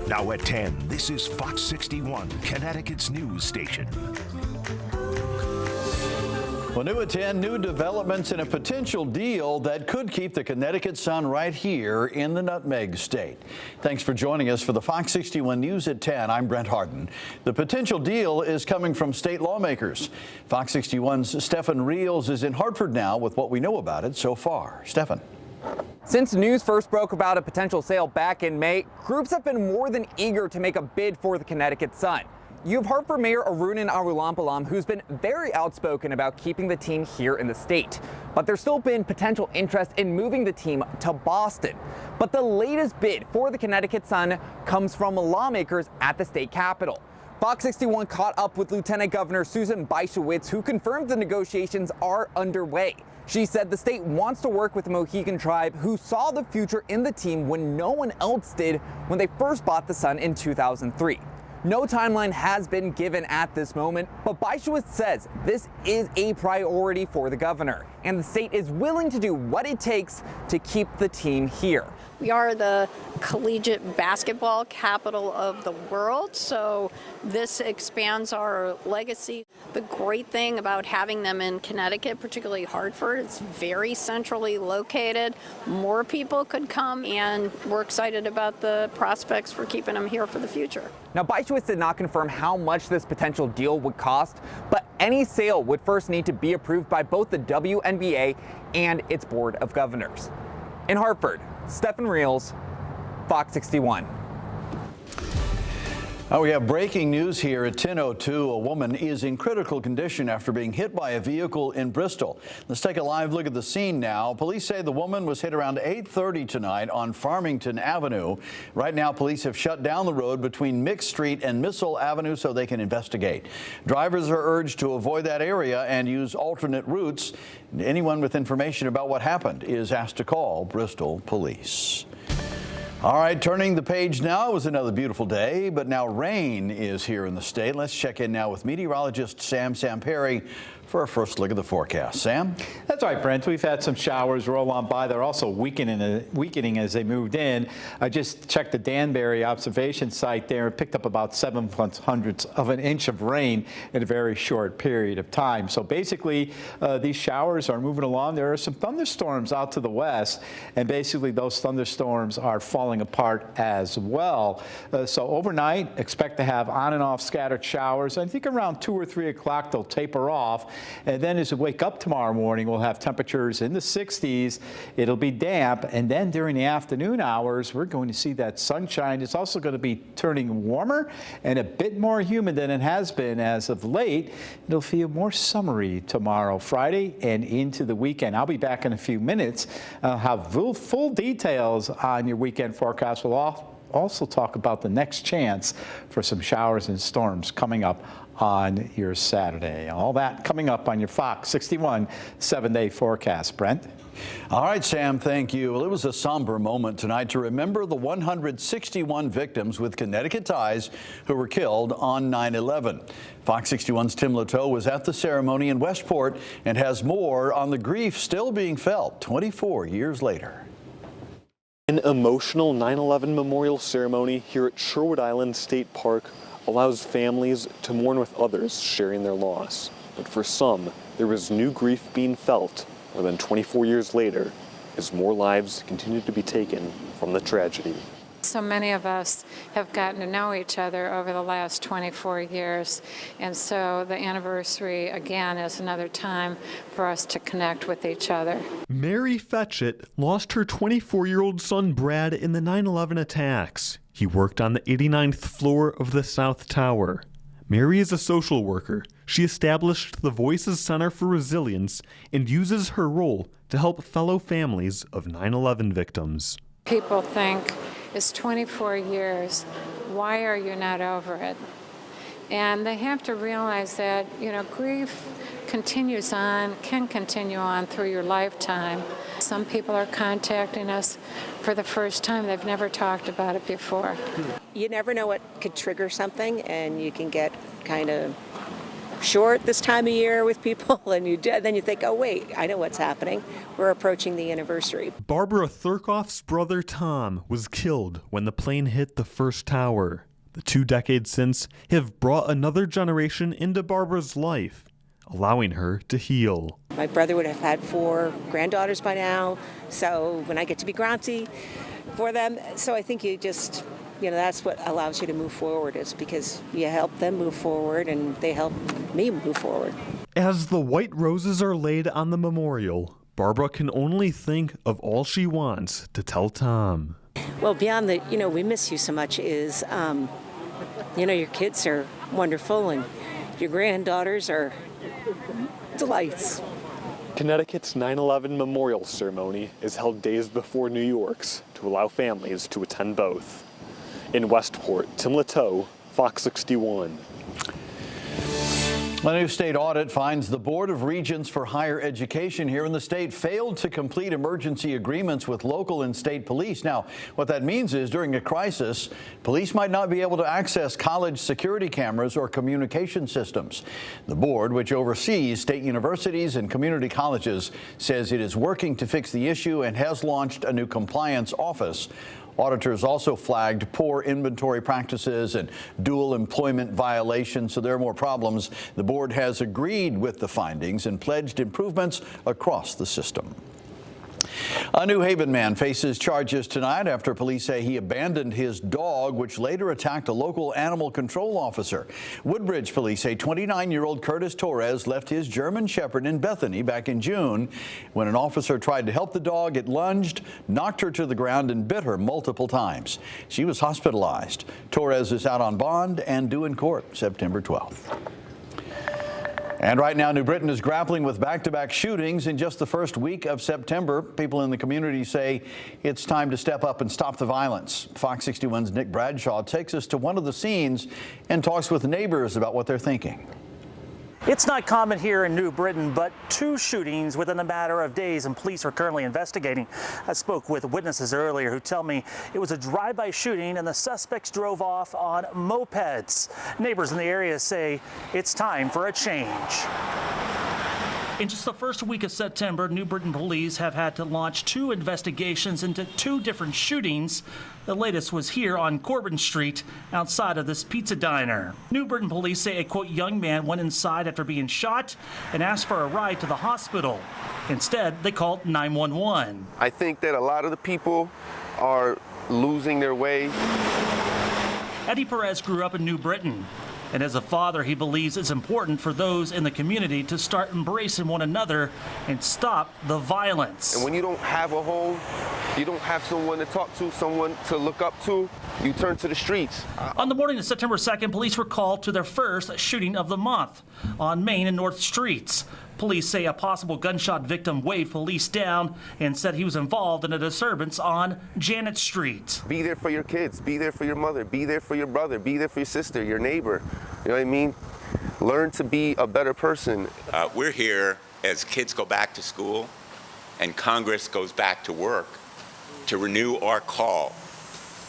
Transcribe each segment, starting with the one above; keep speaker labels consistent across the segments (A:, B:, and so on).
A: Now at 10, this is Fox 61, Connecticut's news station.
B: Well, new at 10, new developments in a potential deal that could keep the Connecticut Sun right here in the Nutmeg State. Thanks for joining us for the Fox 61 News at 10. I'm Brent Harden. The potential deal is coming from state lawmakers. Fox 61's Stefan Reels is in Hartford now with what we know about it so far. Stefan.
C: Since news first broke about a potential sale back in May, groups have been more than eager to make a bid for the Connecticut Sun. You have Hartford Mayor Arunan Arulampalam, who's been very outspoken about keeping the team here in the state. But there's still been potential interest in moving the team to Boston. But the latest bid for the Connecticut Sun comes from lawmakers at the state capitol. Fox 61 caught up with Lieutenant Governor Susan Bysiewicz, who confirmed the negotiations are underway. She said the state wants to work with the Mohegan tribe, who saw the future in the team when no one else did when they first bought the Sun in 2003. No timeline has been given at this moment, but Bysiewicz says this is a priority for the governor, and the state is willing to do what it takes to keep the team here.
D: We are the collegiate basketball capital of the world, so this expands our legacy. The great thing about having them in Connecticut, particularly Hartford, it's very centrally located. More people could come, and we're excited about the prospects for keeping them here for the future.
C: Now, Bysiewicz did not confirm how much this potential deal would cost, but any sale would first need to be approved by both the WNBA and its Board of Governors. In Hartford, Stefan Reels, Fox 61.
B: We have breaking news here at 10:02. A woman is in critical condition after being hit by a vehicle in Bristol. Let's take a live look at the scene now. Police say the woman was hit around 8:30 tonight on Farmington Avenue. Right now, police have shut down the road between Mix Street and Missile Avenue so they can investigate. Drivers are urged to avoid that area and use alternate routes. Anyone with information about what happened is asked to call Bristol Police. All right, turning the page now. It was another beautiful day, but now rain is here in the state. Let's check in now with meteorologist Sam Perry for our first look at the forecast. Sam?
E: That's right, Brent. We've had some showers roll on by. They're also weakening as they moved in. I just checked the Danbury observation site there and picked up about 7/100 of an inch of rain in a very short period of time. So basically, these showers are moving along. There are some thunderstorms out to the west, and basically those thunderstorms are falling apart as well. So overnight, expect to have on and off scattered showers. I think around 2 or 3 o'clock they'll taper off. And then as we wake up tomorrow morning, we'll have temperatures in the 60s. It'll be damp. And then during the afternoon hours, we're going to see that sunshine. It's also going to be turning warmer and a bit more humid than it has been as of late. It'll feel more summery tomorrow, Friday, and into the weekend. I'll be back in a few minutes. I'll have full details on your weekend forecast. We'll also talk about the next chance for some showers and storms coming up on your Saturday. All that coming up on your Fox 61 7-day forecast. Brent?
B: All right, Sam, thank you. Well, it was a somber moment tonight to remember the 161 victims with Connecticut ties who were killed on 9/11. Fox 61's Tim Latow was at the ceremony in Westport and has more on the grief still being felt 24 years later.
F: An emotional 9/11 memorial ceremony here at Sherwood Island State Park allows families to mourn with others sharing their loss. But for some, there was new grief being felt more than 24 years later as more lives continue to be taken from the tragedy.
G: So many of us have gotten to know each other over the last 24 years, and so the anniversary again is another time for us to connect with each other.
H: Mary Fetchett lost her 24-year-old son Brad in the 9/11 attacks. He worked on the 89th floor of the South Tower. Mary is a social worker. She established the Voices Center for Resilience and uses her role to help fellow families of 9/11 victims.
G: People think, it's 24 years, why are you not over it? And they have to realize that, grief continues on, can continue on through your lifetime. Some people are contacting us for the first time. They've never talked about it before.
I: You never know what could trigger something, and you can get kind of short this time of year with people, and then you think, oh wait, I know what's happening. We're approaching the anniversary.
H: Barbara Thurkoff's brother Tom was killed when the plane hit the first tower. The 2 decades since have brought another generation into Barbara's life, allowing her to heal.
I: My brother would have had 4 granddaughters by now, so when I get to be granty for them, so I think you just, that's what allows you to move forward, is because you help them move forward and they help me move forward.
H: As the white roses are laid on the memorial, Barbara can only think of all she wants to tell Tom.
I: Well, beyond the, we miss you so much is, your kids are wonderful and your granddaughters are delights.
F: Connecticut's 9/11 memorial ceremony is held days before New York's to allow families to attend both. In Westport, Tim Latow, Fox 61.
B: A new state audit finds the Board of Regents for Higher Education here in the state failed to complete emergency agreements with local and state police. Now, what that means is during a crisis, police might not be able to access college security cameras or communication systems. The board, which oversees state universities and community colleges, says it is working to fix the issue and has launched a new compliance office. Auditors also flagged poor inventory practices and dual employment violations, so there are more problems. The board has agreed with the findings and pledged improvements across the system. A New Haven man faces charges tonight after police say he abandoned his dog, which later attacked a local animal control officer. Woodbridge police say 29-year-old Curtis Torres left his German Shepherd in Bethany back in June. When an officer tried to help the dog, it lunged, knocked her to the ground, and bit her multiple times. She was hospitalized. Torres is out on bond and due in court September 12th. And right now, New Britain is grappling with back-to-back shootings in just the first week of September. People in the community say it's time to step up and stop the violence. Fox 61's Nick Bradshaw takes us to one of the scenes and talks with neighbors about what they're thinking.
J: It's not common here in New Britain, but 2 shootings within a matter of days, and police are currently investigating. I spoke with witnesses earlier who tell me it was a drive-by shooting and the suspects drove off on mopeds. Neighbors in the area say it's time for a change. In just the first week of September, New Britain police have had to launch 2 investigations into 2 different shootings. The latest was here on Corbin Street, outside of this pizza diner. New Britain police say a, quote, young man went inside after being shot and asked for a ride to the hospital. Instead, they called 911.
K: I think that a lot of the people are losing their way.
J: Eddie Perez grew up in New Britain. And as a father, he believes it's important for those in the community to start embracing one another and stop the violence.
K: And when you don't have a home, you don't have someone to talk to, someone to look up to, you turn to the streets.
J: On the morning of September 2nd, police were called to their first shooting of the month on Main and North Streets. Police say a possible gunshot victim waved police down and said he was involved in a disturbance on Janet Street.
K: Be there for your kids, be there for your mother, be there for your brother, be there for your sister, your neighbor. You know what I mean? Learn to be a better person.
L: We're here as kids go back to school and Congress goes back to work to renew our call,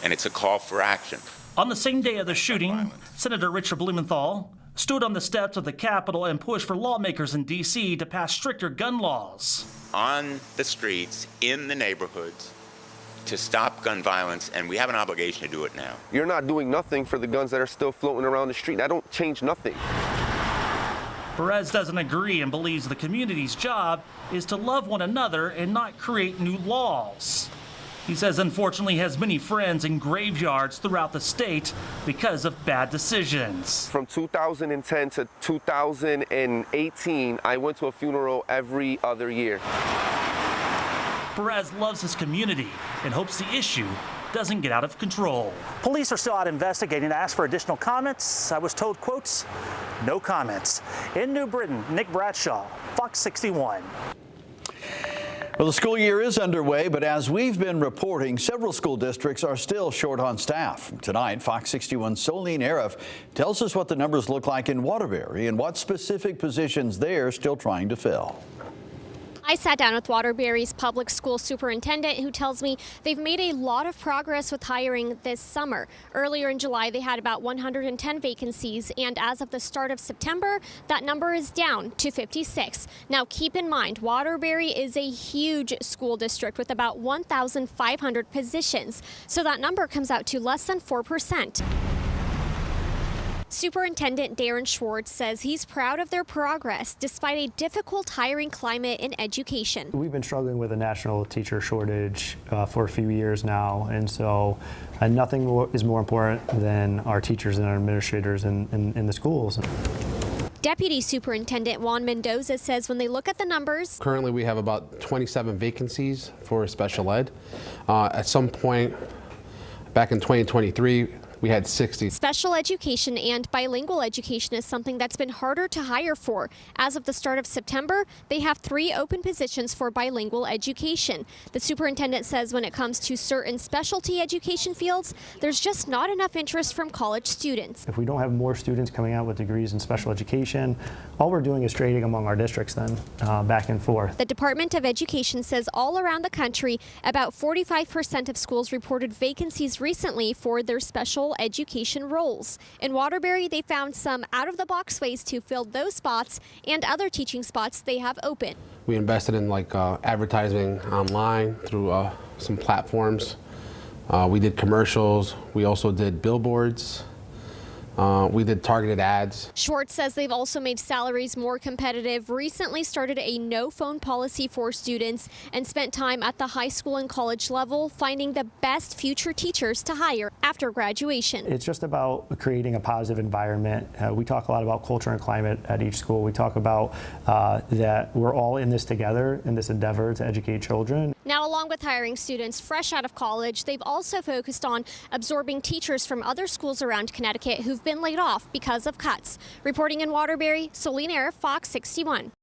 L: and it's a call for action.
J: On the same day of the shooting, Senator Richard Blumenthal stood on the steps of the Capitol and pushed for lawmakers in D.C. to pass stricter gun laws.
L: On the streets, in the neighborhoods, to stop gun violence, and we have an obligation to do it now.
K: You're not doing nothing for the guns that are still floating around the street. That don't change nothing.
J: Perez doesn't agree and believes the community's job is to love one another and not create new laws. He says, unfortunately, he has many friends in graveyards throughout the state because of bad decisions.
K: From 2010 to 2018, I went to a funeral every other year.
J: Perez loves his community and hopes the issue doesn't get out of control. Police are still out investigating. I asked for additional comments. I was told, quotes, no comments. In New Britain, Nick Bradshaw, Fox 61.
B: Well, the school year is underway, but as we've been reporting, several school districts are still short on staff. Tonight, Fox 61's Solene Arif tells us what the numbers look like in Waterbury and what specific positions they're still trying to fill.
M: I sat down with Waterbury's public school superintendent, who tells me they've made a lot of progress with hiring this summer. Earlier in July, they had about 110 vacancies, and as of the start of September, that number is down to 56. Now, keep in mind, Waterbury is a huge school district with about 1,500 positions, so that number comes out to less than 4%. Superintendent Darren Schwartz says he's proud of their progress despite a difficult hiring climate in education.
N: We've been struggling with a national teacher shortage for a few years now, and so nothing is more important than our teachers and our administrators in the schools.
M: Deputy Superintendent Juan Mendoza says when they look at the numbers,
O: currently we have about 27 vacancies for special ed. At some point back in 2023, we had 60.
M: Special education and bilingual education is something that's been harder to hire for. As of the start of September, they have 3 open positions for bilingual education. The superintendent says when it comes to certain specialty education fields, there's just not enough interest from college students.
N: If we don't have more students coming out with degrees in special education, all we're doing is trading among our districts then, back and forth.
M: The Department of Education says all around the country, about 45% of schools reported vacancies recently for their special education roles. In Waterbury, they found some out-of-the-box ways to fill those spots and other teaching spots they have open.
O: We invested in advertising online through some platforms. We did commercials. We also did billboards. We did targeted ads.
M: Schwartz says they've also made salaries more competitive, recently started a no phone policy for students, and spent time at the high school and college level finding the best future teachers to hire after graduation.
N: It's just about creating a positive environment. We talk a lot about culture and climate at each school. We talk about that we're all in this together in this endeavor to educate children.
M: Now, along with hiring students fresh out of college, they've also focused on absorbing teachers from other schools around Connecticut who've been laid off because of cuts. Reporting in Waterbury, Solene Air, Fox 61.